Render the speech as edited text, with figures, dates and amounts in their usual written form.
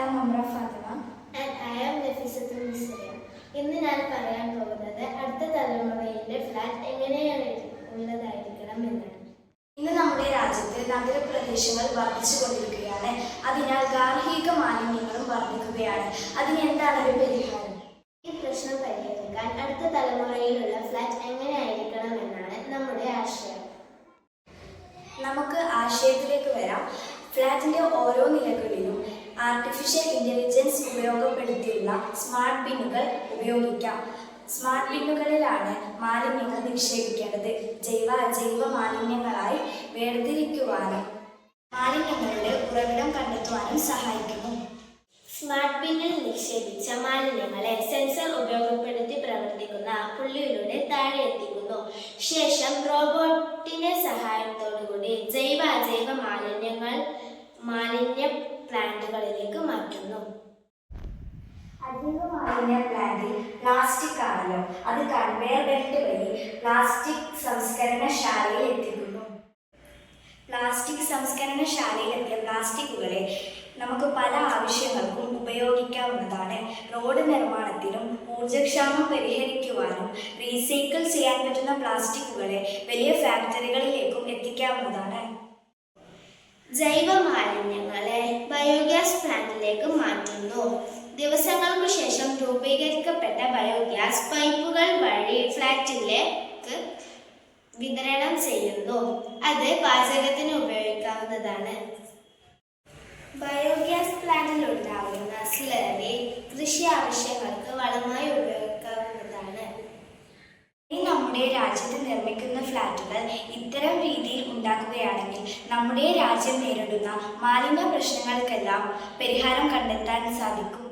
am Amra Fatima. And I am Nafisatul Misriya. ഇന്ന് ഞാൻ പറയാൻ പോകുന്നത് അടുത്ത തലമുറയിലെ ഫ്ലാറ്റ് എങ്ങനെയാണ് ഉള്ളതായിരിക്കണം എന്നാണ്. ഇന്ന് നമ്മുടെ രാജ്യത്ത് നഗരപ്രദേശങ്ങൾ വർദ്ധിച്ചുകൊണ്ടിരിക്കുകയാണ്. അതിനാൽ ഗാർഹിക മാലിന്യങ്ങളും വർദ്ധിക്കുകയാണ്. അതിന് എന്താണ് ഒരു പരിഹാരം? ഈ പ്രശ്നം പരിഹരിക്കാൻ അടുത്ത തലമുറയിലുള്ള ഫ്ലാറ്റ് എങ്ങനെയായിരിക്കണം എന്നാണ് നമ്മുടെ ആശയം. നമുക്ക് ആശയത്തിലേക്ക് വരാം. ഫ്ലാറ്റിന്റെ ഓരോ നിലകളിലും ആർട്ടിഫിഷ്യൽ ഇന്റലിജൻസ് ഉപയോഗപ്പെടുത്തിയുള്ള സ്മാർട്ട് ബിന്നുകൾ ഉപയോഗിക്കാം. സ്മാർട്ട് ബിന്നുകളിലാണ് മാലിന്യങ്ങൾ നിക്ഷേപിക്കേണ്ടത്. ജൈവ അജൈവ മാലിന്യങ്ങളായി വേർതിരിക്കുവാനും മാലിന്യങ്ങളുടെ ഉറവിടം കണ്ടെത്തുവാനും സഹായിക്കുന്നു. സ്മാർട്ട് ബിന്നിൽ നിക്ഷേപിച്ച മാലിന്യങ്ങളെ സെൻസർ ഉപയോഗപ്പെടുത്തി പ്രവർത്തിക്കുന്ന പുള്ളിയിലൂടെ താഴെ എത്തിക്കുന്നു. ശേഷം റോബോട്ടിന്റെ സഹായത്തോടുകൂടി ജൈവ അജൈവ മാലിന്യ പ്ലാന്റുകളിലേക്ക് മാറ്റുന്നു. അജൈവ മാലിന്യ പ്ലാന്റിൽ പ്ലാസ്റ്റിക് ആണല്ലോ, അത് കൺവെയർ ബെൽറ്റ് വഴി പ്ലാസ്റ്റിക് സംസ്കരണശാലയിൽ എത്തിക്കുന്നു. പ്ലാസ്റ്റിക് സംസ്കരണശാലയിലെത്തിയ പ്ലാസ്റ്റിക്കുകളെ നമുക്ക് പല ആവശ്യങ്ങൾക്കും ഉപയോഗിക്കാവുന്നതാണ്. റോഡ് നിർമ്മാണത്തിനും ഊർജ്ജക്ഷാമം പരിഹരിക്കുവാനും റീസൈക്കിൾ ചെയ്യാൻ പറ്റുന്ന പ്ലാസ്റ്റിക്കുകളെ വലിയ ഫാക്ടറികളിലേക്കും എത്തിക്കാവുന്നതാണ്. ജൈവ മാലിന്യങ്ങളെ ബയോഗ്യാസ് പ്ലാന്റിലേക്ക് മാറ്റുന്നു. ദിവസങ്ങൾക്കു ശേഷം രൂപീകരിക്കപ്പെട്ട ബയോഗ്യാസ് പൈപ്പുകൾ വഴി ഫ്ലാറ്റിലേക്ക് വിതരണം ചെയ്യുന്നു. അത് പാചകത്തിന് ഉപയോഗിക്കാവുന്നതാണ്. ബയോഗ്യാസ് പ്ലാന്റിൽ ഉണ്ടാകുന്ന സ്ലറി കൃഷി ആവശ്യങ്ങൾക്ക് വളമായി ഉപയോഗിക്കാവുന്നതാണ്. നമ്മുടെ രാജ്യത്ത് നിർമ്മിക്കുന്ന ഫ്ലാറ്റുകൾ ഇത്തരം രീതിയിൽ ഉണ്ടാക്കുകയാണെങ്കിൽ നമ്മുടെ രാജ്യം നേരിടുന്ന മാലിന്യ പ്രശ്നങ്ങൾക്കെല്ലാം പരിഹാരം കണ്ടെത്താൻ സാധിക്കും.